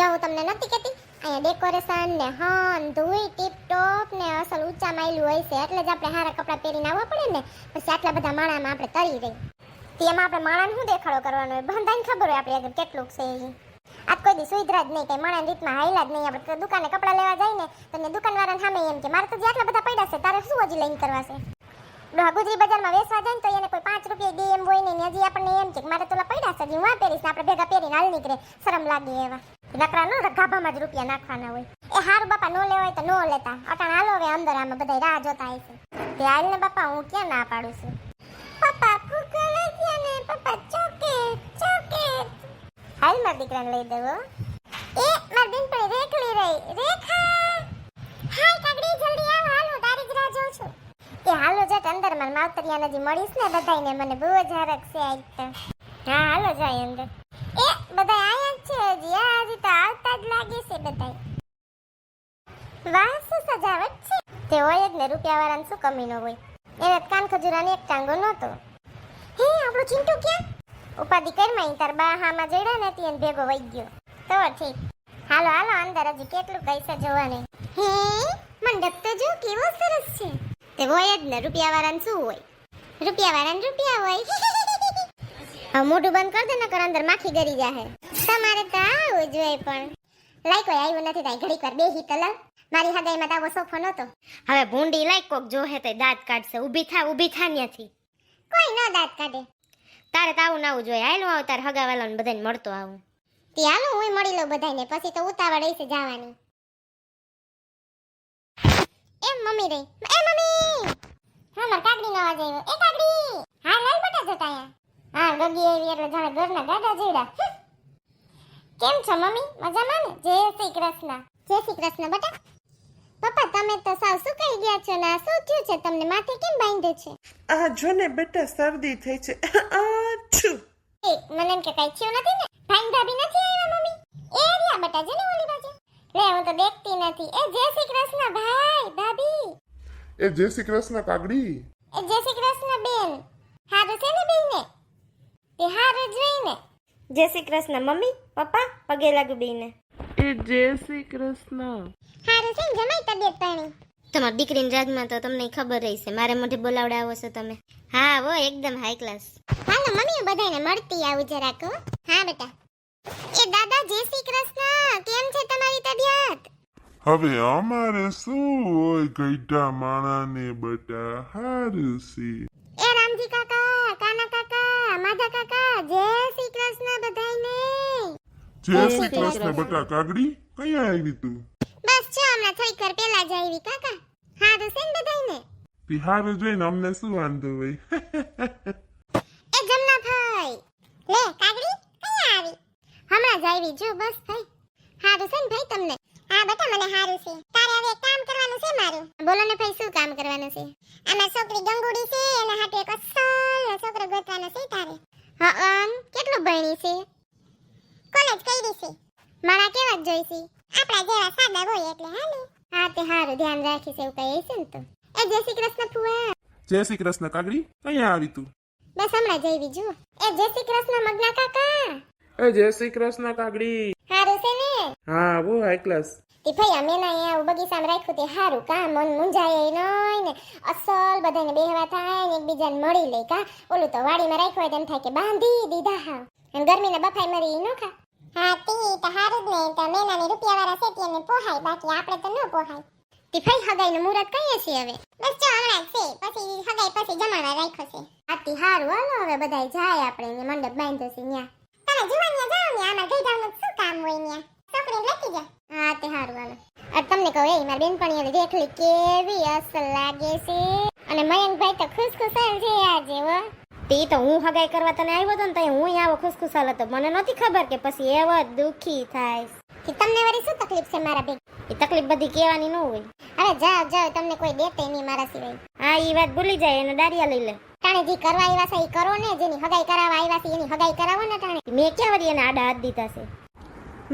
જો હું તમને નથી કહેતી અહીંયા ડેકોરેશન ને હન ધોઈ ટીપ ટોપ ને અસલ ઊંચા માયલું હોય છે એટલે જ આપણે સારા કપડાં પહેરીને આવવા પડે ને પછી આટલા બધા માણામાં આપણે તરી રહી તેમાં આપણે માણાને શું દેખાડો કરવાનો હોય બંધાઈને ખબર હોય આપણે આગળ કેટલું છે એ આ કોઈ દી સુવિધા જ નહીં કઈ માણાની રીતમાં હાઈલા જ નહીં આપણે દુકાને કપડાં લેવા જાય ને તો દુકાનવાળાને સામે એમ કે મારે તો જે આટલા બધા પડ્યા છે તારે શું હજી લઈને કરવા છે ગુજરી બજારમાં વેચવા જાય ને તો એને કોઈ 5 રૂપિયા દે એમ હોય ને હજી આપણને એમ કે મારે તો પડ્યા છે હું આ પહેરીશ આપણે ભેગા પહેરીને હાલ નીકળે શરમ લાગે એવા નકરા નો ગાભામાં જ રૂપિયા નાખવાના હોય એ હારું બાપા નો લેવા હોય તો નો લેતા અટાણ હાલો હવે અંદર આમાં બધા રાહ જોતા હશે તે હાલ ને બાપા હું ક્યાં ના પાડું છું પપ્પા ફૂકા લઈ ગયા ને પપ્પા ચોકેટ હાલ મારા દીકરાને લઈ દેવો એ મારી બેનપણી રેખલી રહી રેખા હાય કાગડી જલ્દી આવ હાલો તારી જ રાહ જોઉં છું એ હાલો જટ અંદર માર માવતરિયા નજી મળીશ ને બધાયને મને બહુ જ હરખ છે આજ તો હા હાલો જાય અંદર એ બધા આયા છે હજી હજી તો આવતા જ લાગે છે બધાય વાહ શું સજાવટ છે તે હોય જ ને રૂપિયાવાળાને શું કમી ન હોય એને કાન ખજૂરાને એક ટાંગો નહોતો હે આપણો ચિંટુ ક્યાં ઉપાધિ કરમાઈ તાર બા હામાં જડ્યા ને તેને ભેગો વઈ ગયો તો ઠીક હાલો હાલો અંદર હજી કેટલું કઈસે જોવાને હે મંડપ તો જો કેવો સરસ છે તે હોય જ ને રૂપિયાવાળાને શું હોય રૂપિયાવાળાને રૂપિયા હોય હવે મોઢું બંધ કર દે નકર અંદર માખી ગરી જાહે તમારે તો આવું જોઈએ પણ લાઈ કોઈ આવ્યું નથી તાઈ ઘડીક વાર બેહી તો લાવ મારી હગાઈમાં તો આવો સોફો નહોતો હવે ભૂંડી લાઈ કોક જોહે તો દાંત કાઢશે ઊભી થા ત્યાંથી કોઈ ન દાંત કાઢે તારે તો આવું ના આવું જોઈએ હાલું આવ તાર હગાવાલાને બધાને મળતો આવું તે હાલું હું મળી લઉં બધાને પછી તો ઉતાવળ હશે જવાની એ મમ્મી રે એ મમ્મી હા માર કાગડી નો અવાજ આવ્યો એ કાગડી હા લાલ બટા જતા આયા હા ગગી એવી એટલે જાણે ઘરના ગાડા જેડા કેમ છો મમ્મી મજામાં ને જય શ્રી કૃષ્ણ બટા પપ્પા તમે તો સાવ સુકાઈ ગયા છો ને શું થયું છે તમને માથે કેમ બાંધ્યું છે આ જો ને બેટા શરદી થઈ છે આછું મને એમ કે કઈ થયું નથી ને ભાઈ ભાભી નથી આવ્યા મમ્મી એ રહ્યા બટા જને ઓલી બાજુ લે હું તો દેખતી નથી એ જય શ્રી કૃષ્ણ ભાઈ ભાભી એ જય શ્રી કૃષ્ણ કાગડી એ જય શ્રી કૃષ્ણ બેન હારું છે ને બેન ને તે હારું જોઈને જય શ્રી કૃષ્ણ મમ્મી પપ્પા પગે લાગુ બેને એ જય શ્રી કૃષ્ણ હારું છે ને જમાઈ તબિયત પાણી તમારી દીકરીની રાજમાં તો તમને ખબર રહી છે મારે મોઢે બોલાવડાવો છો તમે હા વો એકદમ હાઈ ક્લાસ હાલો મમ્મી હું બધાને મળતી આવું જરાક હો. હા બેટા એ દાદા જય શ્રી કૃષ્ણ કેમ છે તમારી તબિયત હવે અમારે શું હોય ગઈઢા માણાને બટા હારું છે એ રામજી કાકા કાના કાકા માધા કાકા જય શ્રી કૃષ્ણ બધાયને જય શ્રી કૃષ્ણ બટા કાગડી કયા આવી તું બસ જો હમણાં થોડીક વાર પહેલા જ આવી કાકા હારું છે ને બધાયને તિહારું જોઈને અમને શું વાંધો હોય એ જમના ભાઈ લે કાગડી કયા આવી હમણાં જ આવી જો બસ ભાઈ હારું છે ને ભાઈ તમને હા બેટા મને હારું છે તારે હવે એક કામ કરવાનું છે મારું બોલો ને ભાઈ શું કામ કરવાનું છે આમાં છોકરી ગંગુડી છે એના હાટુ એક અસલ છોકરો ગોતવાનો છે તારે હા કેટલું ભણી છે કોલેજ કરી છે મારા કેવા જોઈશે આપણા જેવા સાદા હોય એટલે હાલે હા તે હારું ધ્યાન રાખીશ એવું કઈ હશે ને તો એ જય શ્રી કૃષ્ણ ફુવા જય શ્રી કૃષ્ણ કાગડી કયા આવી તું બસ હમણાં જ આવી જો એ જય શ્રી કૃષ્ણ મગના કાકા એ જય શ્રી કૃષ્ણ કાગડી હારું છે ને હા બહુ હાઈ ક્લાસ તે ભાઈ અમે ના અહીંયા બગીચામાં રાખ્યું તે હારું કા મન મુંજાય નઈ ને અસલ બધાને બેહવા થાય ને એકબીજાને મળી લે કા ઓલું તો વાડીમાં રાખ્યું હોય તેમ થાય કે બાંધી દીધા હા અને ગરમીના બફાઈ મરી નો ખા હા તી તો હારું જ ને તો મેનાની રૂપિયાવાળા છે તેને પોહાય બાકી આપણે તો ન પોહાય તે ભાઈ હગાઈનું મુહૂર્ત કહીએ છીએ હવે બસ જો હમણાં છે પછી હગાઈ પછી જમાડવા રાખ્યો છે આતી હારું હાલો હવે બધાય જાય આપણે ને મંડપ બાંધ્યો છે ન્યા તમે જુવાનિયા જાવ ને આમાં ગઈડાનું શું કામ હોય ન્યા છોકરીને લેતી જા હા તે હારું હાલો અરે તમને કહું એ મારી બેનપણીઓ રેખલી કેવી અસલ લાગે છે અને મયંકભાઈ તો ખુશખુશાલ છે આજે હો તે તો હું હગાઈ કરવા તને આવ્યો તો ને તો હું આવો ખુશખુશાલ હતો મને નહોતી ખબર કે પછી એવો દુખી થાય કે તમને વળી શું તકલીફ છે મારા ભેગ એ તકલીફ બધી કહેવાની ન હોય અરે જાઓ જાઓ તમને કોઈ દેતે નહીં મારા સિવાય હા એ વાત ભૂલી જાય એને દારિયા લઈ લે તાણે જે કરવા આવ્યા છે એ કરો ને જેની હગાઈ કરાવવા આવ્યા છે એની હગાઈ કરાવો ને તાણે મેં ક્યાં વળી એને આડા હાથ દીધા છે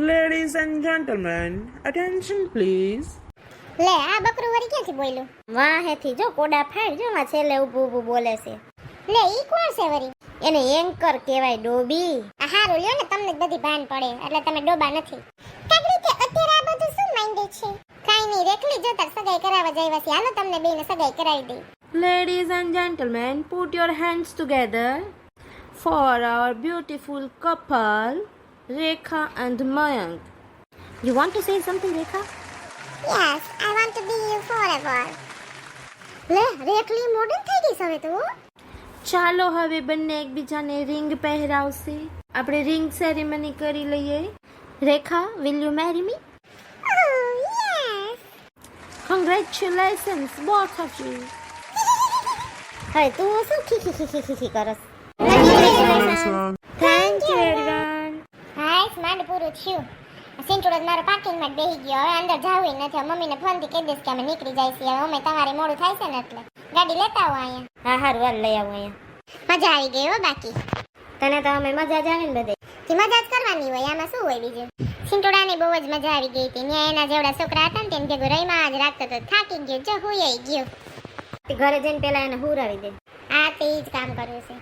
ladies and gentleman attention please લે આ બકરું વળી ક્યાંથી બોલ્યું વાહેથી જો કોડા ફાડ જો માં છેલ્લે ઊભું ઊભું બોલે છે લે ઈ કોણ છે વળી એને એન્કર કહેવાય ડોબી આ હારું લ્યો ને તમને જ બધી ભાન પડે એટલે તમે ડોબા નથી કાગડી માંડે છે. કાઈ નહીં, રેખલી જો તાર સગાઈ કરાવવા જાયવા છે. હાલો તમને બેને સગાઈ કરાવી દઈ. Ladies and gentlemen, put your hands together for our beautiful couple, Rekha and Mayank. You want to say something, Rekha? Yes, I want to be you forever. લે રેખલી મોડર્ન થઈ ગઈ છે હવે તો. ચાલો હવે બંને એકબીજાને રિંગ પહેરાવશે. આપણે રિંગ સેરેમની કરી લઈએ. રેખા, will you marry me? Oh, yes. Congratulations, both of you. હવે તું શું ખીખી કરસ? Thank you, everyone. હાય માંડ પૂરું થયું. સિંટુડો મારો પાર્કિંગમાં બેહી ગયો. હવે અંદર જાવું નથી. મમ્મીને ફોનથી કહી દઈશ કે અમે નીકળી જાય છે. હવે અમે તમારે મોડું થાય છે ને એટલે ગાડી લેતા આવો અહીંયા. હા હારું, હાલ લઈ આવું અહીંયા. મજા આવી ગઈ હો. બાકી તને તો અમે મજા જ આવે ને બધે. તે મજા જ કરવાની હોય, આમાં શું હોય બીજું. સિંટુડાને બહુ જ મજા આવી ગઈ હતી. ત્યાં એના જેવડા છોકરા હતા ને તેને ભેગો રહીમાં જ રાખતો તો થાકી ગયો, જો હુંય ગયો. તે ઘરે જઈને પેલા એને હુરાવી દે. આ તે જ કામ કરવું છે.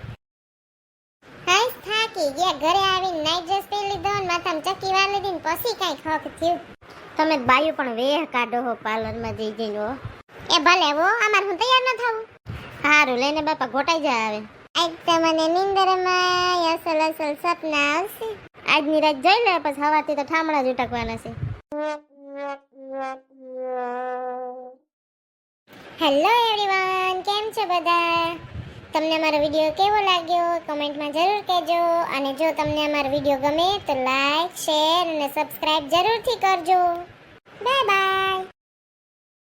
હાય થાકી ગયા. ઘરે આવીને નાઈટ ડ્રેસ પહેરી લીધો ને માથામાં ચક્કી વાર લીધી ને પછી કઈ ખોખ થયું. તમે બાયું પણ વેહ કાઢો હો પાર્લરમાં જઈ જઈને હો. એ ભલે હો, અમાર હું તૈયાર ન થાવું. હારું લઈને બાપા ગોટાઈ જાય આવે. આજ તો મને નિંદરમાં અસલ અસલ સપના આવશે. આજની રાત જોઈ લે, પછી સવારથી તો ઠામડા જ ઉટકવાના છે. હેલો એવરીવન, કેમ છો બધા? તમને અમારો વિડીયો કેવો લાગ્યો કમેન્ટમાં જરૂર કહેજો. અને જો તમને અમારો વિડીયો ગમે તો લાઈક, શેર અને સબસ્ક્રાઇબ જરૂરથી કરજો. Bye bye.